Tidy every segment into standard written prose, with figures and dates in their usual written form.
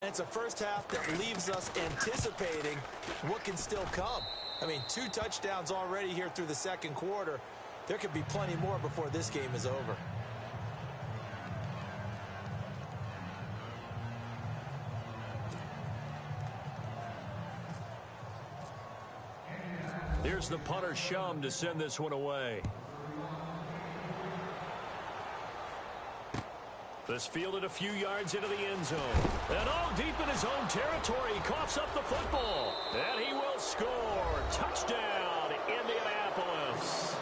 it's a first half that leaves us anticipating what can still come. I mean, 2 touchdowns already here through the second quarter. There could be plenty more before this game is over. Here's the punter Shum to send this one away. This fielded a few yards into the end zone. And all deep in his own territory, he coughs up the football. And he will score. Touchdown, Indianapolis.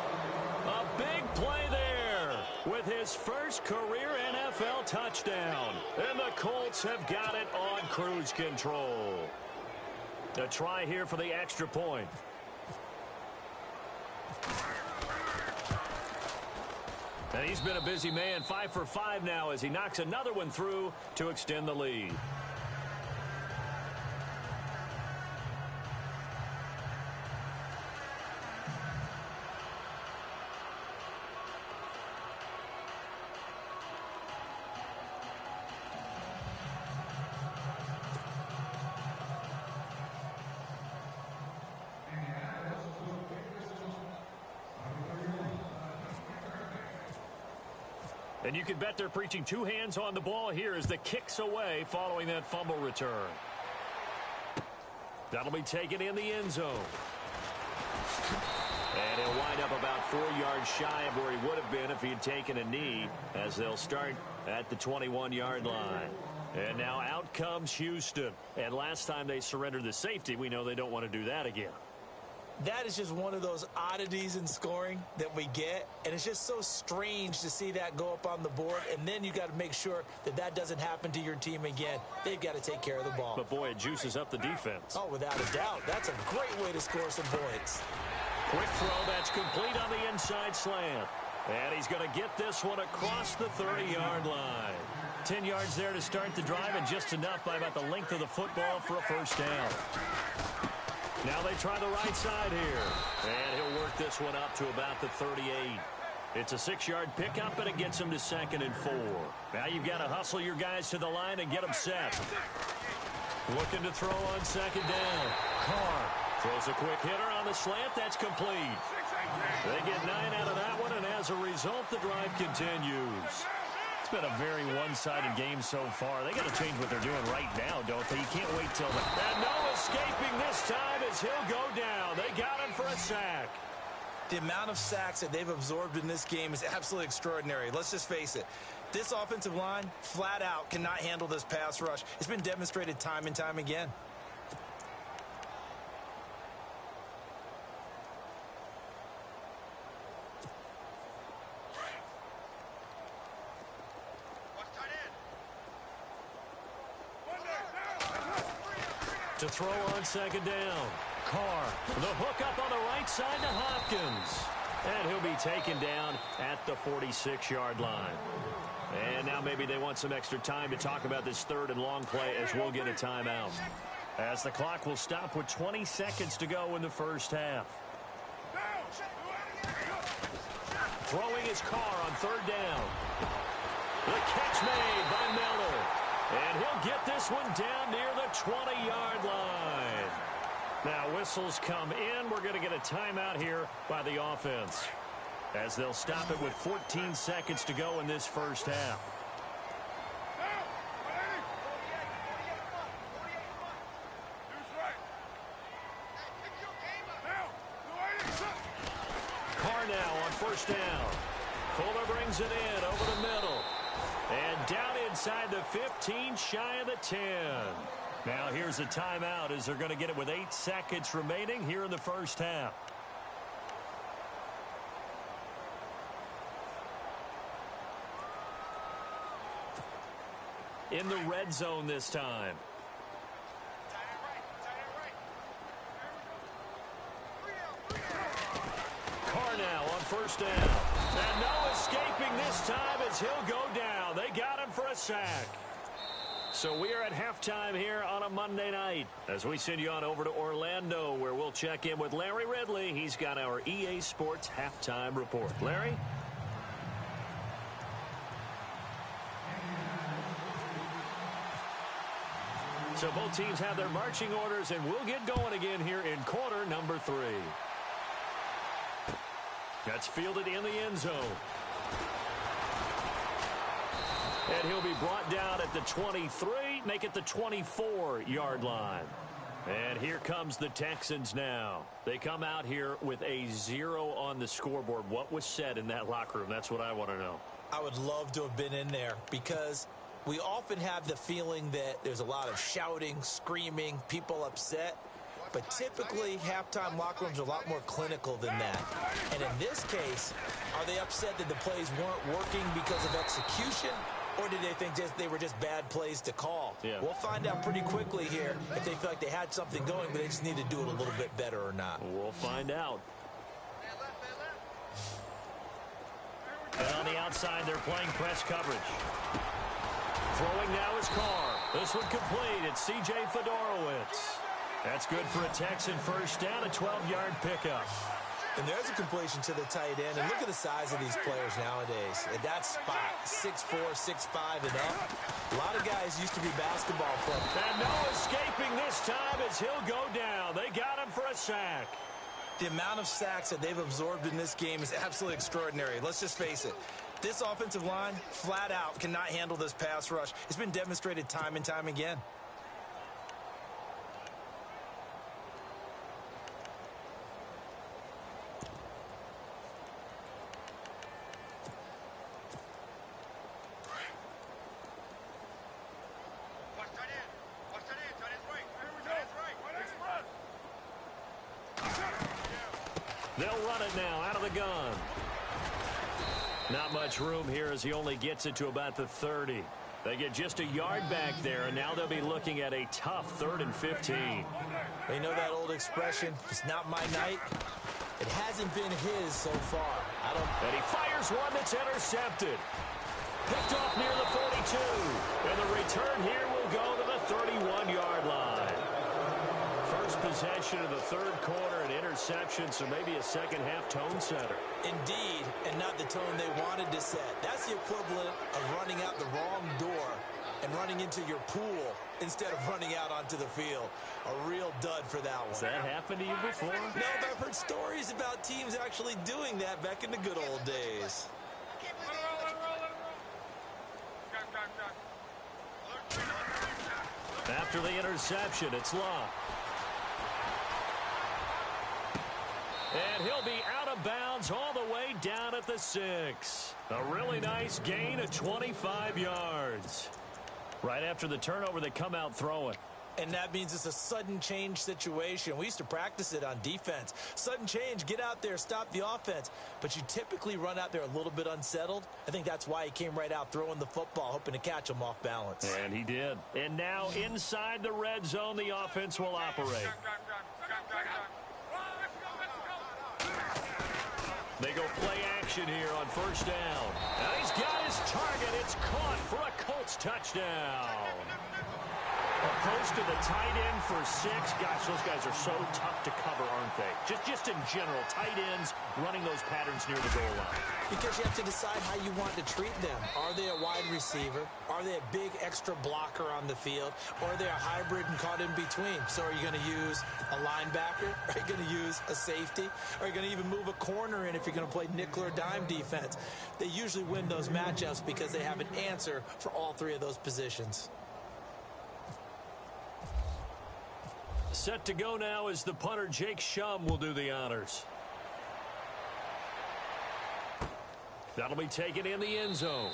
A big play there with his first career NFL touchdown. And the Colts have got it on cruise control. A try here for the extra point. And he's been a busy man, 5 for 5 now as he knocks another one through to extend the lead. And you can bet they're preaching 2 hands on the ball here as the kick's away following that fumble return. That'll be taken in the end zone. And he'll wind up about 4 yards shy of where he would have been if he had taken a knee, as they'll start at the 21-yard line. And now out comes Houston. And last time they surrendered the safety, we know they don't want to do that again. That is just one of those oddities in scoring that we get, and it's just so strange to see that go up on the board, and then you got to make sure that that doesn't happen to your team again. They've got to take care of the ball. But, boy, it juices up the defense. Oh, without a doubt. That's a great way to score some points. Quick throw, that's complete on the inside slant. And he's going to get this one across the 30-yard line. 10 yards there to start the drive, and just enough by about the length of the football for a first down. Now they try the right side here. And he'll work this one up to about the 38. It's a 6-yard pickup, and it gets him to 2nd and 4. Now you've got to hustle your guys to the line and get them set. Looking to throw on 2nd down. Carr throws a quick hitter on the slant. That's complete. They get 9 out of that one, and as a result, the drive continues. It's been a very one-sided game so far. They got to change what they're doing right now, don't they? You can't wait till the... And no escaping this time as he'll go down. They got him for a sack. The amount of sacks that they've absorbed in this game is absolutely extraordinary. Let's just face it. This offensive line, flat out, cannot handle this pass rush. It's been demonstrated time and time again. To throw on 2nd down. Carr, the hook up on the right side to Hopkins. And he'll be taken down at the 46-yard line. And now maybe they want some extra time to talk about this 3rd and long play as we'll get a timeout. As the clock will stop with 20 seconds to go in the first half. Throwing his Carr on 3rd down. The catch made by Miller. And he'll get this one down near the 20-yard line. Now whistles come in. We're going to get a timeout here by the offense, as they'll stop it with 14 seconds to go in this first half. Carr now on 1st down. Fuller brings it in over the middle. And down inside the 15, shy of the 10. Now here's a timeout as they're going to get it with 8 seconds remaining here in the first half. In the red zone this time. Carr now on 1st down. And no escaping this time as he'll go down. They got him for a sack. So we are at halftime here on a Monday night as we send you on over to Orlando, where we'll check in with Larry Ridley. He's got our EA Sports halftime report. Larry? So both teams have their marching orders, and we'll get going again here in quarter number 3. That's fielded in the end zone. And he'll be brought down at the 23, make it the 24-yard line. And here comes the Texans now. They come out here with a 0 on the scoreboard. What was said in that locker room? That's what I want to know. I would love to have been in there because we often have the feeling that there's a lot of shouting, screaming, people upset. But typically, halftime locker rooms are a lot more clinical than that. And in this case, are they upset that the plays weren't working because of execution? Or did they think they were just bad plays to call? Yeah. We'll find out pretty quickly here if they feel like they had something going, but they just need to do it a little bit better or not. We'll find out. And on the outside, they're playing press coverage. Throwing now is Carr. This one complete. It's C.J. Fedorowicz. That's good for a Texan first down, a 12-yard pickup. And there's a completion to the tight end. And look at the size of these players nowadays. At that spot, 6'4", 6'5", and up. A lot of guys used to be basketball players. And no escaping this time as he'll go down. They got him for a sack. The amount of sacks that they've absorbed in this game is absolutely extraordinary. Let's just face it. This offensive line, flat out, cannot handle this pass rush. It's been demonstrated time and time again. They'll run it now out of the gun. Not much room here as he only gets it to about the 30. They get just a yard back there, and now they'll be looking at a tough 3rd and 15. You know that old expression, it's not my night? It hasn't been his so far. And he fires one that's intercepted. Picked off near the 42. And the return here will go to the 31-yard line. First possession of the third quarter, an interception, so maybe a second-half tone setter. Indeed, and not the tone they wanted to set. That's the equivalent of running out the wrong door and running into your pool instead of running out onto the field. A real dud for that one. Has that happened to you before? No, but I've heard stories about teams actually doing that back in the good old days. After the interception, it's Love. And he'll be out of bounds all the way down at the 6. A really nice gain of 25 yards. Right after the turnover, they come out throwing. And that means it's a sudden change situation. We used to practice it on defense. Sudden change, get out there, stop the offense. But you typically run out there a little bit unsettled. I think that's why he came right out throwing the football, hoping to catch him off balance. And he did. And now inside the red zone, the offense will operate. They go play action here on first down. Now he's got his target. It's caught for a Colts touchdown. Post to the tight end for 6. Gosh, those guys are so tough to cover, aren't they? Just in general, tight ends running those patterns near the goal line. Because you have to decide how you want to treat them. Are they a wide receiver? Are they a big extra blocker on the field? Or are they a hybrid and caught in between? So are you going to use a linebacker? Are you going to use a safety? Are you going to even move a corner in if you're going to play nickel or dime defense? They usually win those matchups because they have an answer for all 3 of those positions. Set to go now as the punter Jake Shum will do the honors. That'll be taken in the end zone.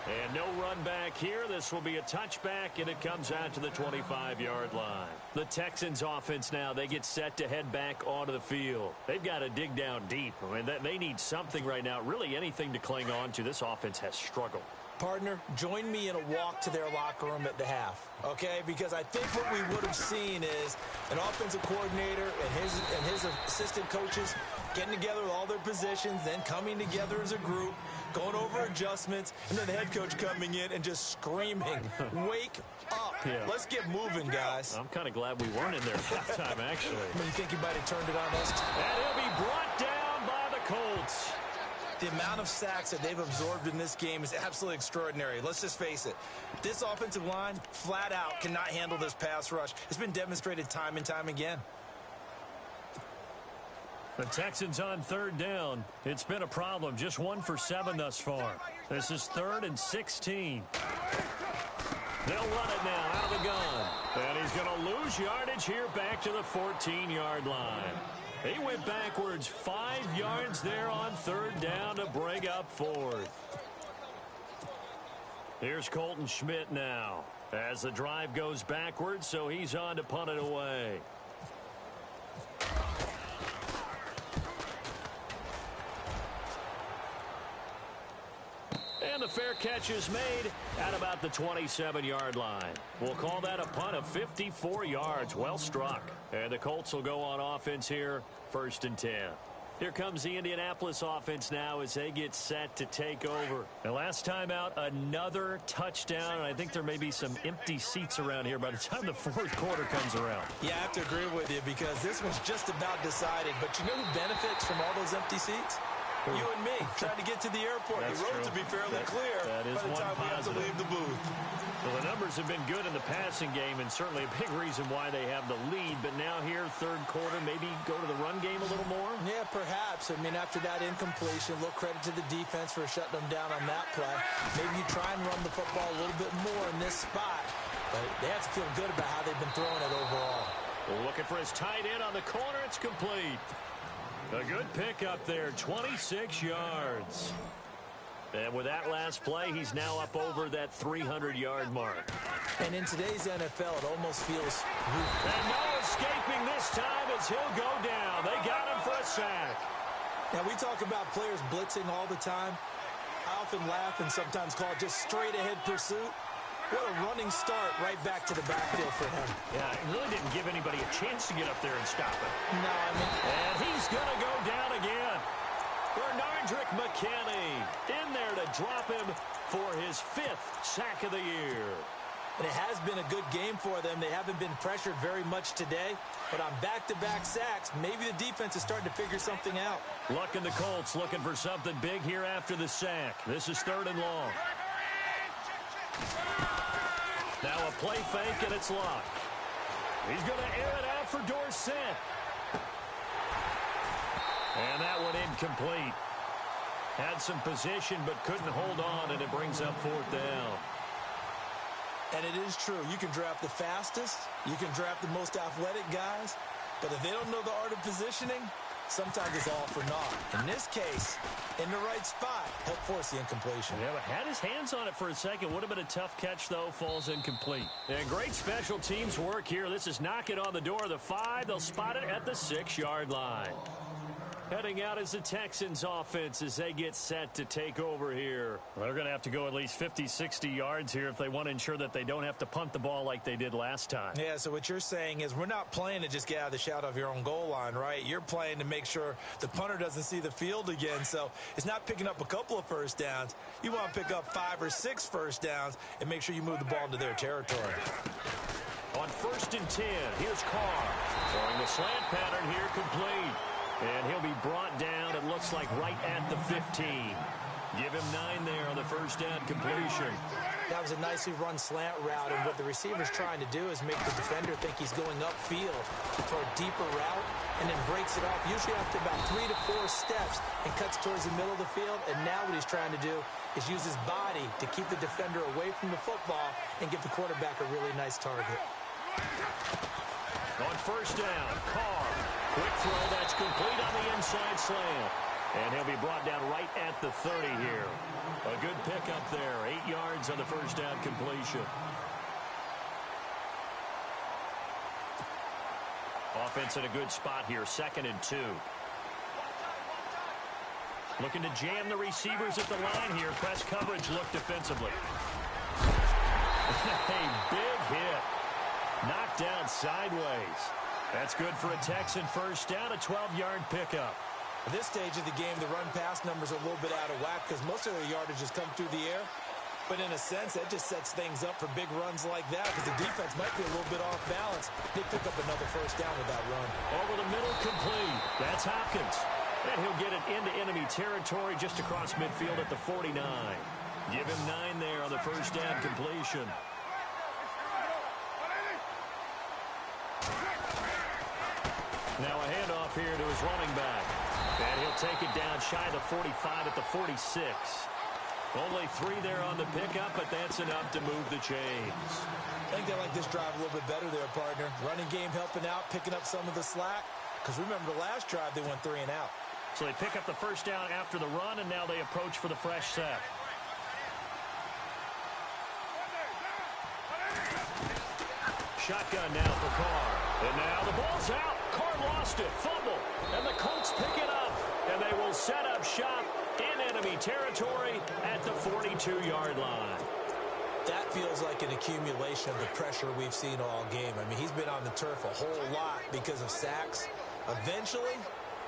And no run back here. This will be a touchback, and it comes out to the 25-yard line. The Texans offense now, they get set to head back onto the field. They've got to dig down deep. I mean, they need something right now, really anything to cling on to. This offense has struggled. Partner, join me in a walk to their locker room at the half, okay? Because I think what we would have seen is an offensive coordinator and his assistant coaches getting together with all their positions, then coming together as a group, going over adjustments, and then the head coach coming in and just screaming, wake up. Yeah. Let's get moving, guys. I'm kind of glad we weren't in there at halftime, actually. You think you might have turned it on us? And he'll be brought down by the Colts. The amount of sacks that they've absorbed in this game is absolutely extraordinary. Let's just face it. This offensive line, flat out, cannot handle this pass rush. It's been demonstrated time and time again. The Texans on third down. It's been a problem. Just 1 for 7 thus far. This is 3rd and 16. They'll run it now out of the gun. And he's going to lose yardage here back to the 14-yard line. He went backwards 5 yards there on third down to bring up 4th. Here's Colton Schmidt now as the drive goes backwards, so he's on to punt it away. And the fair catch is made at about the 27-yard line. We'll call that a punt of 54 yards. Well struck. And the Colts will go on offense here, 1st and 10. Here comes the Indianapolis offense now as they get set to take over. And last time out, another touchdown. And I think there may be some empty seats around here by the time the 4th quarter comes around. Yeah, I have to agree with you because this one's just about decided. But you know who benefits from all those empty seats? You and me, trying to get to the airport. The roads will be fairly clear by the time we have to leave the booth. Well, the numbers have been good in the passing game, and certainly a big reason why they have the lead. But now here, 3rd quarter, maybe go to the run game a little more? Yeah, perhaps. I mean, after that incompletion, a little credit to the defense for shutting them down on that play. Maybe you try and run the football a little bit more in this spot. But they have to feel good about how they've been throwing it overall. Well, looking for his tight end on the corner. It's complete. A good pickup there, 26 yards. And with that last play, he's now up over that 300-yard mark. And in today's NFL, it almost feels ruthless. And no escaping this time as he'll go down. They got him for a sack. Now, we talk about players blitzing all the time. I often laugh and sometimes call it just straight-ahead pursuit. What a running start right back to the backfield for him. Yeah, it really didn't give anybody a chance to get up there and stop it. No, I mean... And he's going to go down again. Bernardrick McKinney in there to drop him for his 5th sack of the year. And it has been a good game for them. They haven't been pressured very much today. But on back-to-back sacks, maybe the defense is starting to figure something out. Luck and the Colts looking for something big here after the sack. This is 3rd and long. Now a play fake, and it's Luck. He's going to air it out for Dorsett. And that one incomplete. Had some position, but couldn't hold on, and it brings up 4th down. And it is true. You can draft the fastest. You can draft the most athletic guys. But if they don't know the art of positioning, sometimes it's all for naught. In this case, in the right spot, helped force the incompletion. Yeah, but had his hands on it for a second. Would have been a tough catch, though. Falls incomplete. And great special teams work here. This is knocking on the door of the 5. They'll spot it at the 6-yard line. Heading out is the Texans offense as they get set to take over here. Well, they're going to have to go at least 50, 60 yards here if they want to ensure that they don't have to punt the ball like they did last time. Yeah, so what you're saying is we're not playing to just get out of the shadow of your own goal line, right? You're playing to make sure the punter doesn't see the field again. So it's not picking up a couple of first downs. You want to pick up 5 or 6 first downs and make sure you move the ball into their territory. On 1st and 10, here's Carr. Throwing the slant pattern here complete. And he'll be brought down, it looks like, right at the 15. Give him 9 there on the first down completion. That was a nicely run slant route, and what the receiver's trying to do is make the defender think he's going upfield for a deeper route, and then breaks it off, usually after about 3 to 4 steps, and cuts towards the middle of the field. And now what he's trying to do is use his body to keep the defender away from the football and give the quarterback a really nice target. On first down, Carr. Quick throw, that's complete on the inside slant. And he'll be brought down right at the 30 here. A good pickup there, 8 yards on the first down completion. Offense in a good spot here, 2nd and 2. Looking to jam the receivers at the line here. Press coverage look defensively. A big hit. Knocked down sideways. That's good for a Texan first down, a 12-yard pickup. At this stage of the game, the run-pass numbers are a little bit out of whack because most of their yardage has come through the air. But in a sense, that just sets things up for big runs like that because the defense might be a little bit off balance. They pick up another first down with that run. Over the middle complete. That's Hopkins. And he'll get it into enemy territory just across midfield at the 49. Give him 9 there on the first down completion. Now a handoff here to his running back. And he'll take it down shy of the 45 at the 46. Only 3 there on the pickup, but that's enough to move the chains. I think they like this drive a little bit better there, partner. Running game helping out, picking up some of the slack. Because remember, the last drive, they went 3 and out. So they pick up the first down after the run, and now they approach for the fresh set. Shotgun now for Carr. And now the ball's out. Carr lost it. Fumble. And the Colts pick it up. And they will set up shop in enemy territory at the 42-yard line. That feels like an accumulation of the pressure we've seen all game. I mean, he's been on the turf a whole lot because of sacks. Eventually,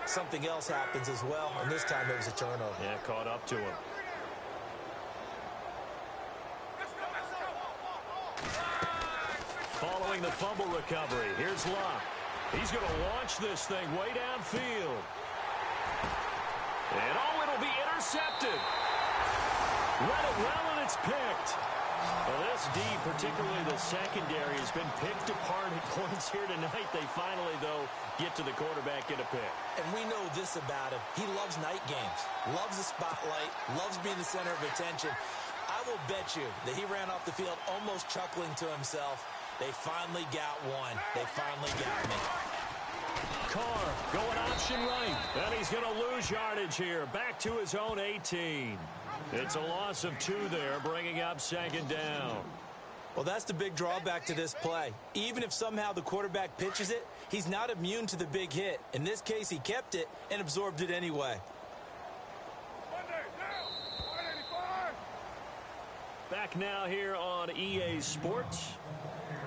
something else happens as well, and this time it was a turnover. Yeah, caught up to him. Following the fumble recovery, here's Luck. He's going to launch this thing way downfield. And it'll be intercepted. Read it well, and it's picked. Well, this D, particularly the secondary, has been picked apart at points here tonight. They finally, though, get to the quarterback in a pick. And we know this about him. He loves night games, loves the spotlight, loves being the center of attention. I will bet you that he ran off the field almost chuckling to himself. They finally got one. They finally got me. Carr going option right. And he's going to lose yardage here. Back to his own 18. It's a loss of 2 there, bringing up second down. Well, that's the big drawback to this play. Even if somehow the quarterback pitches it, he's not immune to the big hit. In this case, he kept it and absorbed it anyway. Back now here on EA Sports.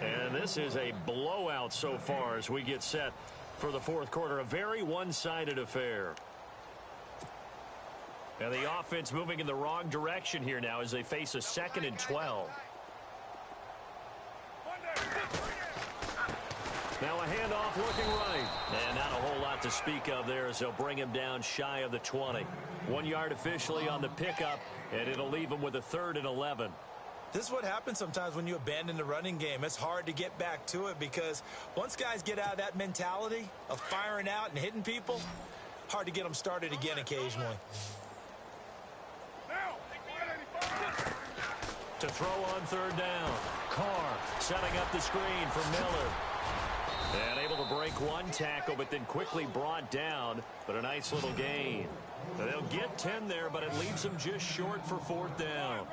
And this is a blowout so far as we get set for the fourth quarter. A very one-sided affair. And the offense moving in the wrong direction here now as they face a 2nd and 12. Now a handoff looking right. And not a whole lot to speak of there as they'll bring him down shy of the 20. 1 yard officially on the pickup, and it'll leave him with a 3rd and 11. This is what happens sometimes when you abandon the running game. It's hard to get back to it because once guys get out of that mentality of firing out and hitting people, hard to get them started again occasionally. To throw on 3rd down. Carr setting up the screen for Miller. And able to break one tackle, but then quickly brought down. But a nice little gain. They'll get 10 there, but it leaves them just short for 4th down.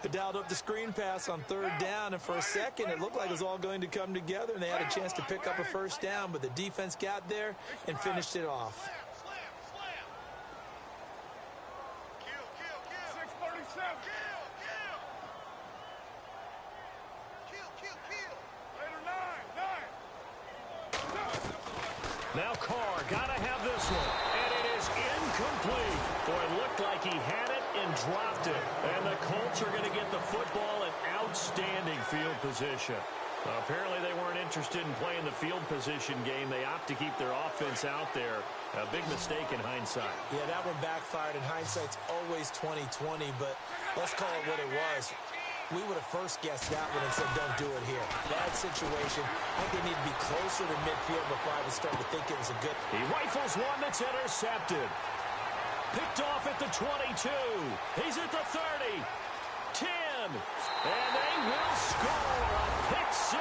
They dialed up the screen pass on 3rd down, and for a second it looked like it was all going to come together, and they had a chance to pick up a 1st down, but the defense got there and finished it off. Now Carr got to have this one, and it is incomplete. Boy, it looked like he had it and dropped it. And the Colts are going to get the football in outstanding field position. Apparently they weren't interested in playing the field position game. They opt to keep their offense out there. A big mistake in hindsight. Yeah, that one backfired, and hindsight's always 20/20, but let's call it what it was. We would have first guessed that one and said, don't do it here. Bad situation. I think they need to be closer to midfield before I would start to think it was a good. He rifles one that's intercepted. Picked off at the 22. He's at the 30. 10. And they will score a pick 6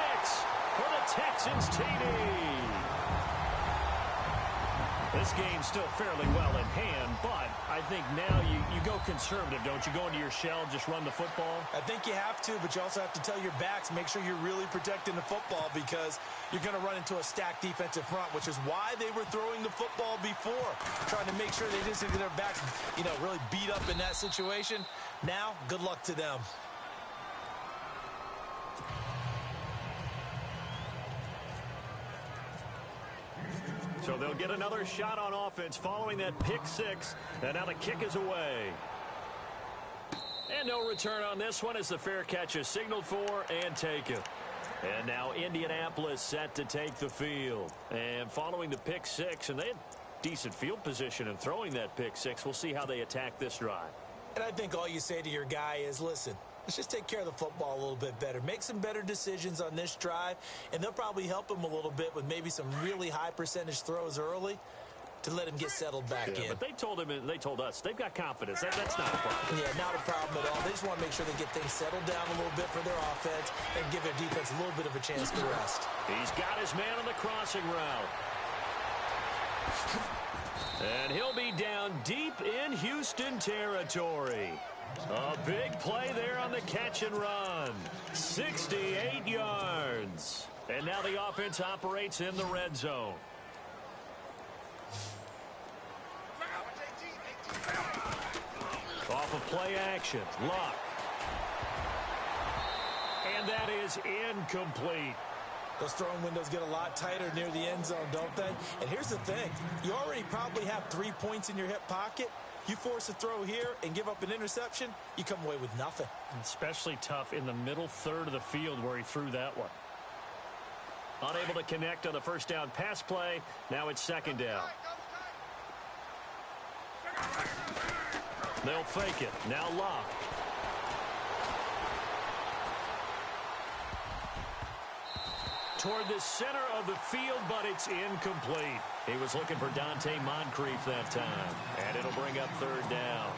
for the Texans TD. This game's still fairly well in hand, but I think now you go conservative, don't you? Go into your shell, just run the football? I think you have to, but you also have to tell your backs, make sure you're really protecting the football because you're going to run into a stacked defensive front, which is why they were throwing the football before, trying to make sure they didn't get their backs, really beat up in that situation. Now, good luck to them. So they'll get another shot on offense following that pick 6. And now the kick is away. And no return on this one as the fair catch is signaled for and taken. And now Indianapolis set to take the field. And following the pick six, and they had decent field position in throwing that pick six. We'll see how they attack this drive. And I think all you say to your guy is, listen, let's just take care of the football a little bit better. Make some better decisions on this drive, and they'll probably help him a little bit with maybe some really high percentage throws early to let him get settled back in. But they told us they've got confidence. That's not a problem. Yeah, not a problem at all. They just want to make sure they get things settled down a little bit for their offense and give their defense a little bit of a chance to rest. He's got his man on the crossing route. And he'll be down deep in Houston territory. A big play there on the catch and run. 68 yards. And now the offense operates in the red zone. Off of play action. Luck. And that is incomplete. Those throwing windows get a lot tighter near the end zone, don't they? And here's the thing. You already probably have 3 points in your hip pocket. You force a throw here and give up an interception, you come away with nothing. Especially tough in the middle third of the field where he threw that one. Unable to connect on the first down pass play. Now it's second down. They'll fake it. Now Luck. Toward the center of the field, but it's incomplete. He was looking for Dante Moncrief that time. And it'll bring up third down.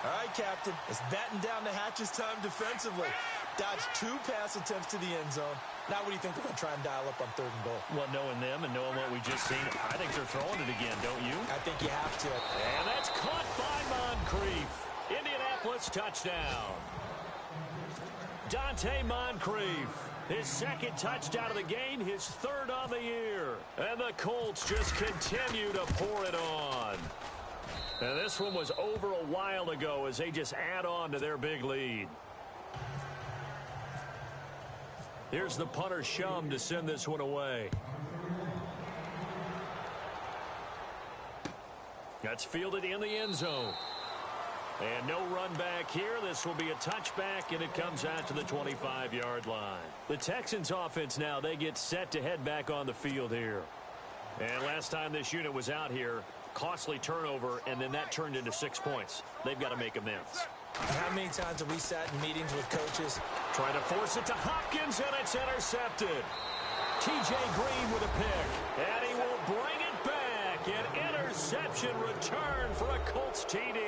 All right, Captain. It's batten down the hatches time defensively. Dodged 2 pass attempts to the end zone. Now what do you think they're going to try and dial up on third and goal? Well, knowing them and knowing what we just seen, I think they're throwing it again, don't you? I think you have to. And that's caught by Moncrief. Indianapolis touchdown. Dante Moncrief. His second touchdown of the game, his third on the year. And the Colts just continue to pour it on. And this one was over a while ago as they just add on to their big lead. Here's the punter Shum to send this one away. That's fielded in the end zone. And no run back here. This will be a touchback, and it comes out to the 25-yard line. The Texans offense now, they get set to head back on the field here. And last time this unit was out here, costly turnover, and then that turned into 6 points. They've got to make amends. How many times have we sat in meetings with coaches? Trying to force it to Hopkins, and it's intercepted. T.J. Green with a pick, and he will bring it back. An interception return for a Colts TD.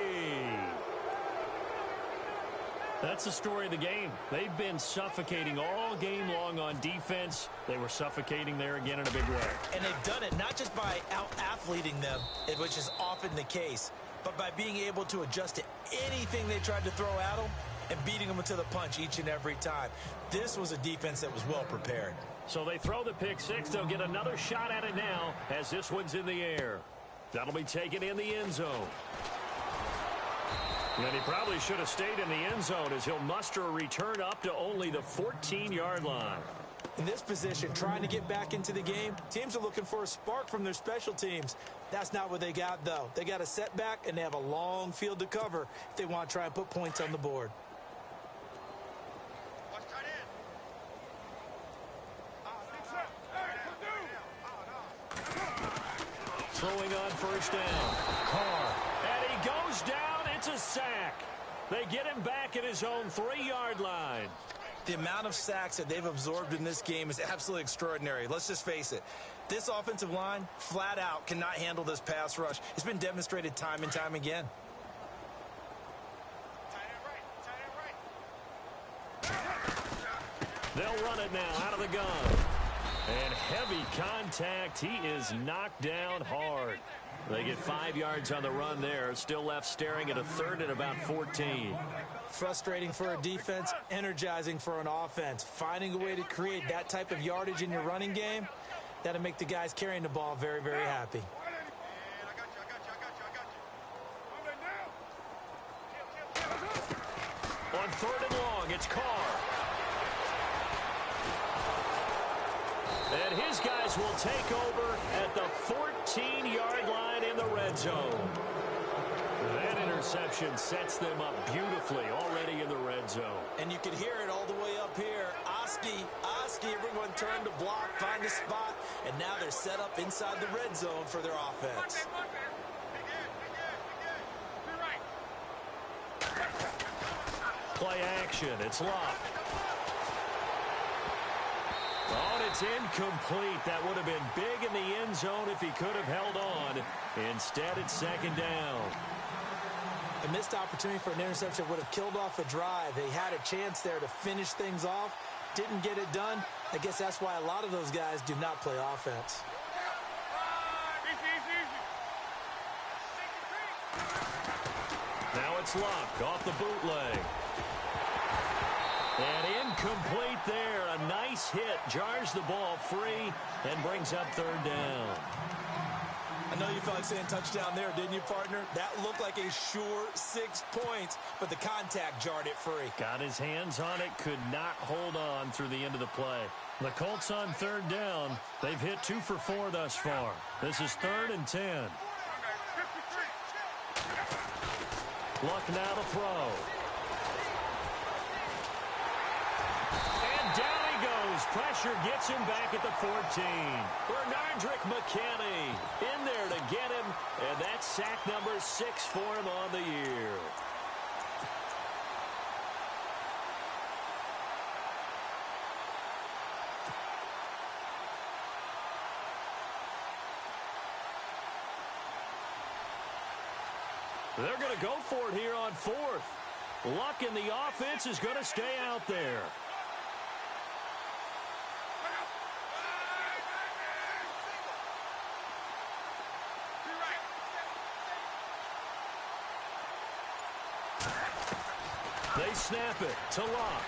That's the story of the game. They've been suffocating all game long on defense. They were suffocating there again in a big way. And they've done it not just by out-athleting them, which is often the case, but by being able to adjust to anything they tried to throw at them and beating them to the punch each and every time. This was a defense that was well prepared. So they throw the pick six. They'll get another shot at it now as this one's in the air. That'll be taken in the end zone. And he probably should have stayed in the end zone as he'll muster a return up to only the 14-yard line. In this position, trying to get back into the game, teams are looking for a spark from their special teams. That's not what they got, though. They got a setback, and they have a long field to cover if they want to try and put points on the board. Throwing on first down. Carr. And he goes down. It's a sack. They get him back at his own 3-yard line. The amount of sacks that they've absorbed in this game is absolutely extraordinary. Let's just face it. This offensive line, flat out, cannot handle this pass rush. It's been demonstrated time and time again. They'll run it now out of the gun. And heavy contact. He is knocked down hard. They get 5 yards on the run there. Still left staring at a third and about 14. Frustrating for a defense, energizing for an offense. Finding a way to create that type of yardage in your running game, that'll make the guys carrying the ball very, very happy. On third and long, it's Carr. And his guys will take over at the 14-yard line in the red zone. That interception sets them up beautifully already in the red zone. And you can hear it all the way up here. Everyone turned to block, find a spot, and now they're set up inside the red zone for their offense. Play action. It's locked. Oh, and it's incomplete. That would have been big in the end zone if he could have held on. Instead, it's second down. A missed opportunity for an interception would have killed off a drive. They had a chance there to finish things off. Didn't get it done. I guess that's why a lot of those guys do not play offense. Now it's locked off the bootleg. And incomplete there. A nice hit. Jars the ball free and brings up third down. I know you felt like saying touchdown there, didn't you, partner? That looked like a sure 6 points, but the contact jarred it free. Got his hands on it, could not hold on through the end of the play. The Colts on third down. They've hit 2 for 4 thus far. This is 3rd and 10. Luck now to throw. And down he goes. Pressure gets him back at the 14. Bernardrick McKinney in there to get him, and that's sack number 6 for him on the year. They're going to go for it here on 4th. Luck in the offense is going to stay out there. They snap it to Luck.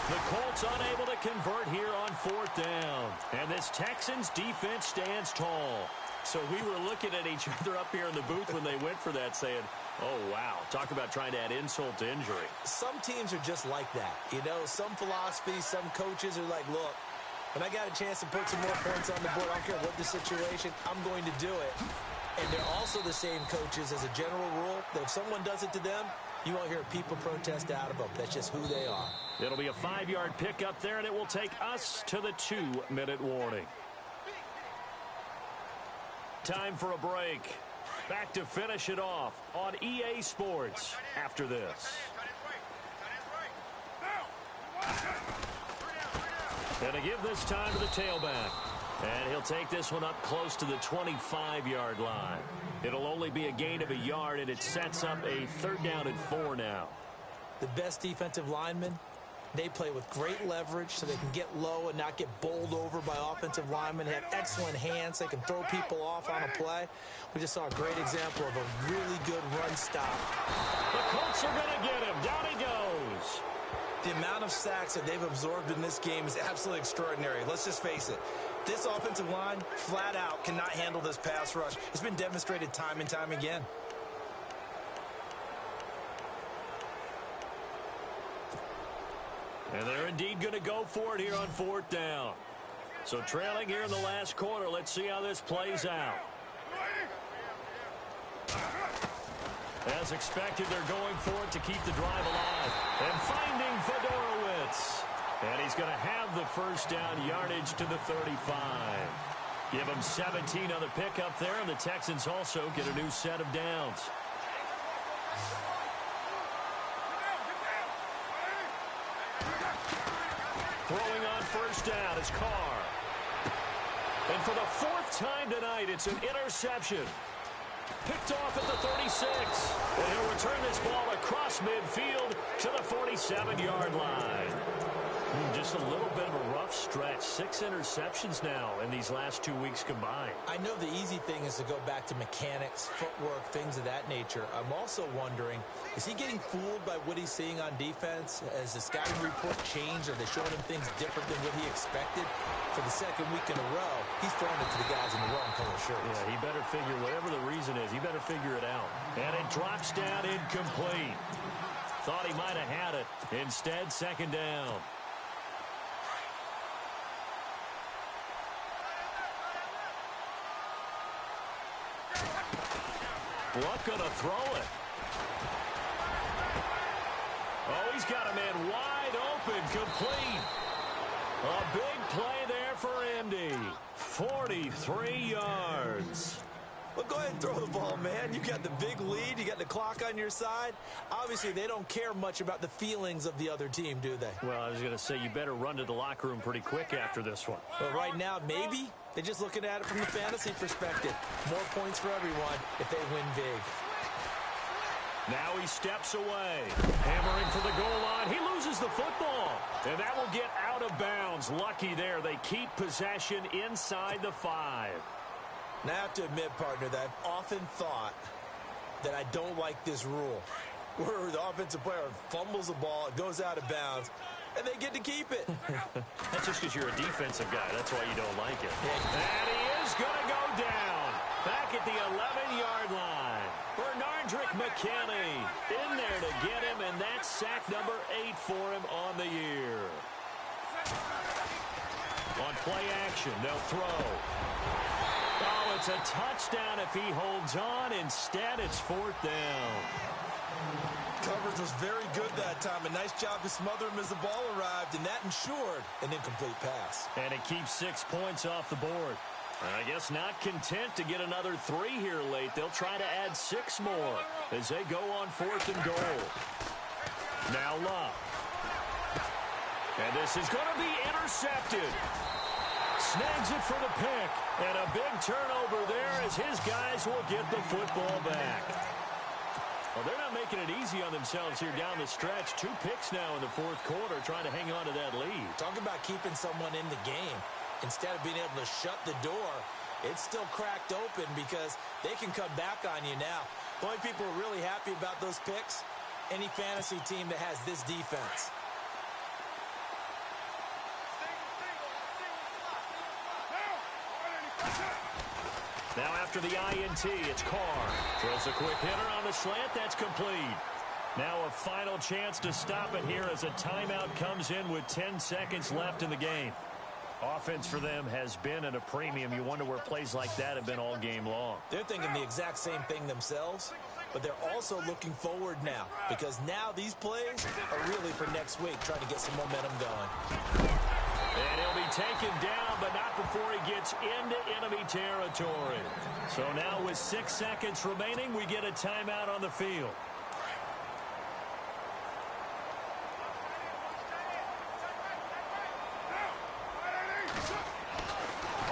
The Colts unable to convert here on 4th down. And this Texans defense stands tall. So we were looking at each other up here in the booth when they went for that saying, oh, wow, talk about trying to add insult to injury. Some teams are just like that. You know, some philosophies, some coaches are like, look, when I got a chance to put some more points on the board, I don't care what the situation, I'm going to do it. And they're also the same coaches as a general rule that if someone does it to them, you won't hear people protest out of them. That's just who they are. It'll be a 5-yard pickup there, and it will take us to the 2-minute warning. Time for a break. Back to finish it off on EA Sports after this. And to give this time to the tailback. And he'll take this one up close to the 25-yard line. It'll only be a gain of a yard, and it sets up a 3rd down and 4 now. The best defensive linemen, they play with great leverage so they can get low and not get bowled over by offensive linemen. They have excellent hands. They can throw people off on a play. We just saw a great example of a really good run stop. The Colts are going to get him. Down he goes. The amount of sacks that they've absorbed in this game is absolutely extraordinary. Let's just face it. This offensive line, flat out, cannot handle this pass rush. It's been demonstrated time and time again. And they're indeed going to go for it here on 4th down. So trailing here in the last quarter, let's see how this plays out. As expected, they're going for it to keep the drive alive. And finding Fedorowicz. And he's going to have the 1st down yardage to the 35. Give him 17 on the pickup there, and the Texans also get a new set of downs. Throwing on 1st down is Carr. And for the 4th time tonight, it's an interception. Picked off at the 36. And he'll return this ball across midfield to the 47-yard line. Just a little bit of a rough stretch. 6 interceptions now in these last 2 weeks combined. I know the easy thing is to go back to mechanics, footwork, things of that nature. I'm also wondering, is he getting fooled by what he's seeing on defense? Has the scouting report changed? Are they showing him things different than what he expected? For the 2nd week in a row, he's throwing it to the guys in the wrong color shirts. Yeah, he better figure, whatever the reason is, he better figure it out. And it drops down incomplete. Thought he might have had it. Instead, 2nd down. Luck gonna throw it. Oh, he's got a man wide open, complete. A big play there for Indy. 43 yards. Well, go ahead and throw the ball, man. You got the big lead. You got the clock on your side. Obviously, they don't care much about the feelings of the other team, do they? Well, I was going to say, you better run to the locker room pretty quick after this one. But right now, maybe they're just looking at it from the fantasy perspective. More points for everyone if they win big. Now he steps away. Hammering for the goal line. He loses the football. And that will get out of bounds. Lucky there. They keep possession inside the 5. Now, I have to admit, partner, that I've often thought that I don't like this rule, where the offensive player fumbles the ball, it goes out of bounds, and they get to keep it. That's just because you're a defensive guy. That's why you don't like it. And he is going to go down. Back at the 11-yard line. Bernardrick McKinney in there to get him, and that's sack number 8 for him on the year. On play action, they'll throw. Oh, it's a touchdown if he holds on. Instead, it's 4th down. Coverage was very good that time. A nice job to smother him as the ball arrived, and that ensured an incomplete pass. And it keeps 6 points off the board. I guess not content to get another 3 here late. They'll try to add 6 more as they go on 4th and goal. Now Love. And this is going to be intercepted. Snags it for the pick. And a big turnover there as his guys will get the football back. Well, they're not making it easy on themselves here down the stretch. 2 picks now in the 4th quarter trying to hang on to that lead. Talk about keeping someone in the game. Instead of being able to shut the door, it's still cracked open because they can come back on you now. The only people who are really happy about those picks, any fantasy team that has this defense. Now after the INT, it's Carr. Throws a quick hitter on the slant. That's complete. Now a final chance to stop it here as a timeout comes in with 10 seconds left in the game. Offense for them has been at a premium. You wonder where plays like that have been all game long. They're thinking the exact same thing themselves, but they're also looking forward now because now these plays are really for next week, trying to get some momentum going. And he'll be taken down, but not before he gets into enemy territory. So now with 6 seconds remaining, we get a timeout on the field.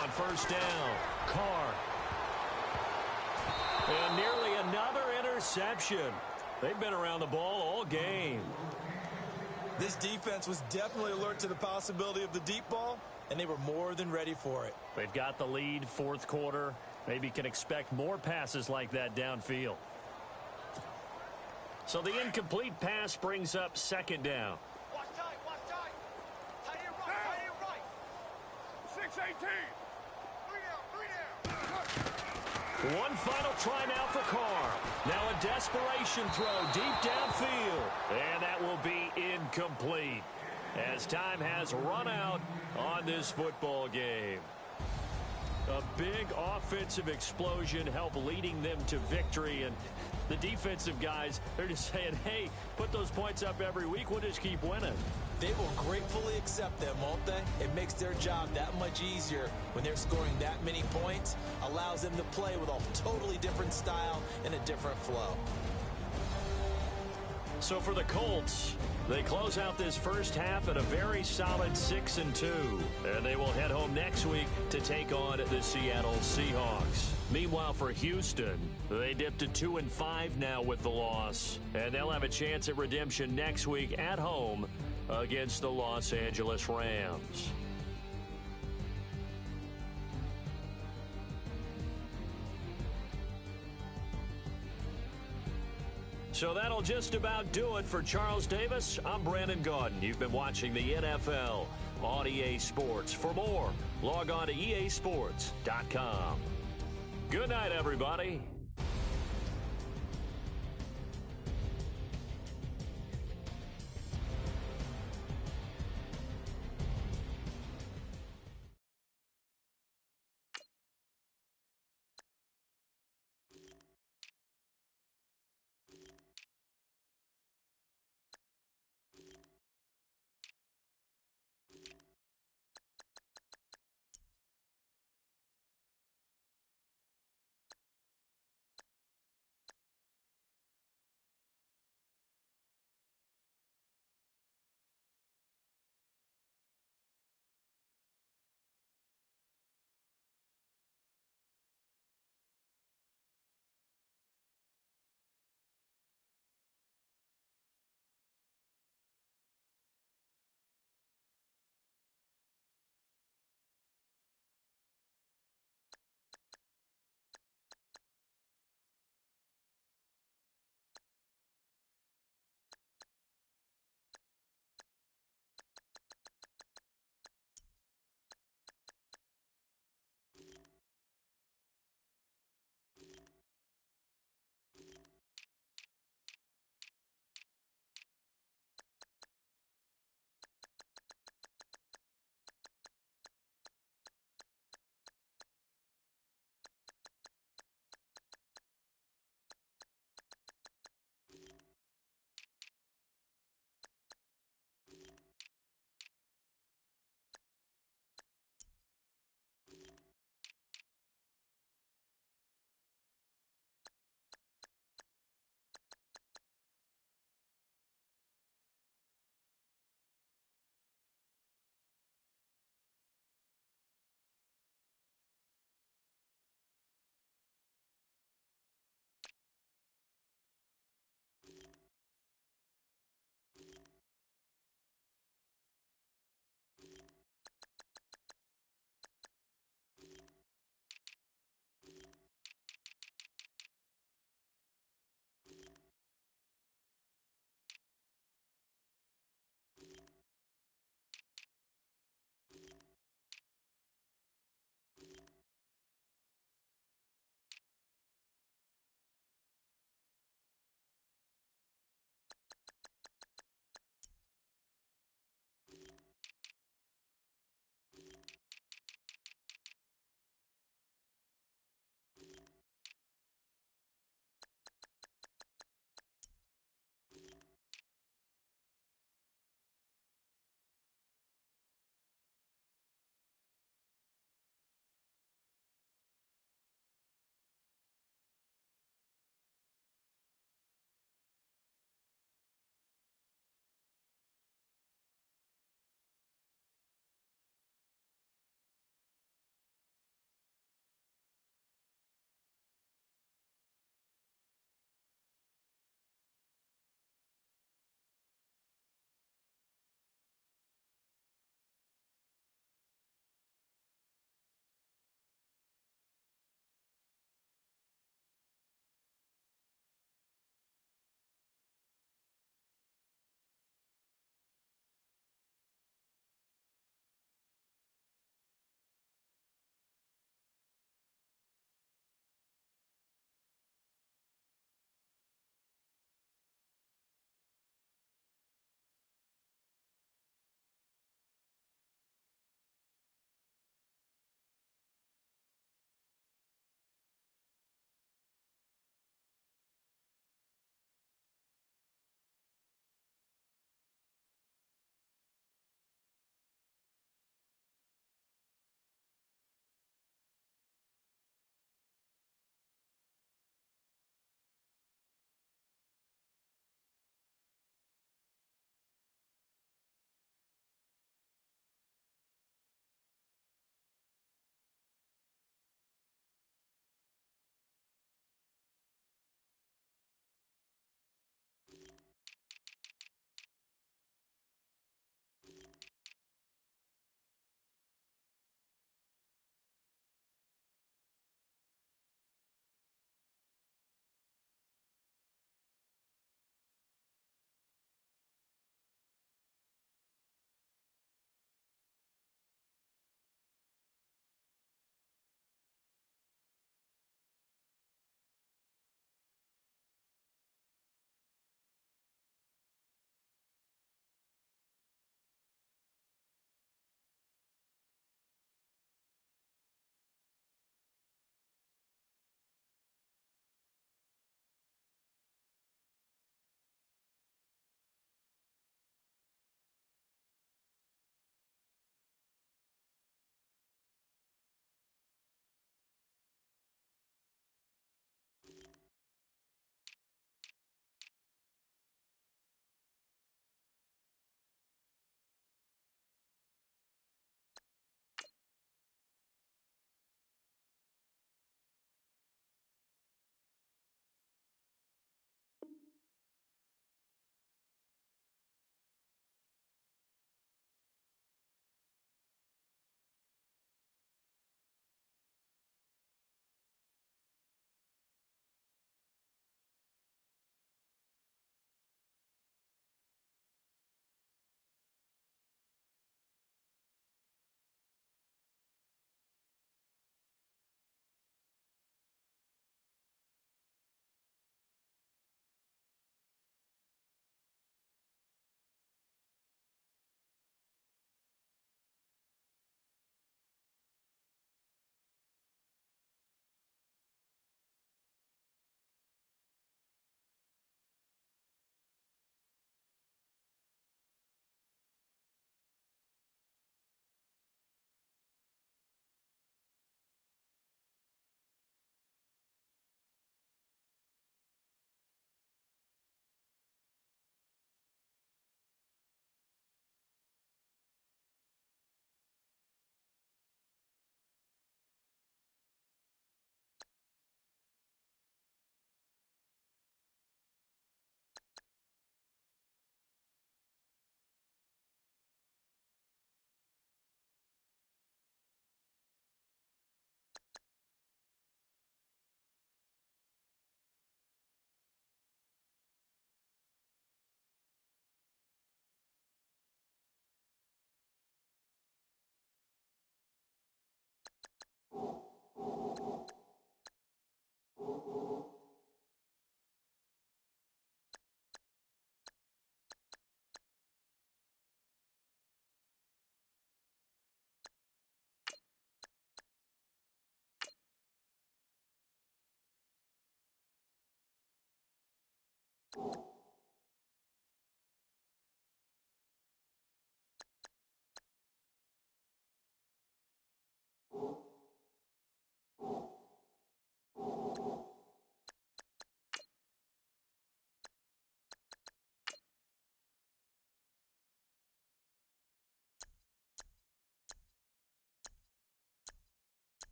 On 1st down, Carr. And nearly another interception. They've been around the ball all game. This defense was definitely alert to the possibility of the deep ball, and they were more than ready for it. They've got the lead, 4th quarter. Maybe can expect more passes like that downfield. So the incomplete pass brings up 2nd down. Watch tight, watch tight. Tight end right. 6-18. 3 down. One final try now for Carr. Now a desperation throw deep downfield. And that will be incomplete as time has run out on this football game. A big offensive explosion helped leading them to victory. And the defensive guys, they're just saying, hey, put those points up every week. We'll just keep winning. They will gratefully accept them, won't they? It makes their job that much easier when they're scoring that many points. Allows them to play with a totally different style and a different flow. So for the Colts, they close out this first half at a very solid 6-2. And they will head home next week to take on the Seattle Seahawks. Meanwhile, for Houston, they dipped to 2-5 now with the loss. And they'll have a chance at redemption next week at home against the Los Angeles Rams. So that'll just about do it for Charles Davis. I'm Brandon Gaudin. You've been watching the NFL on EA Sports. For more, log on to easports.com. Good night, everybody.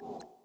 right.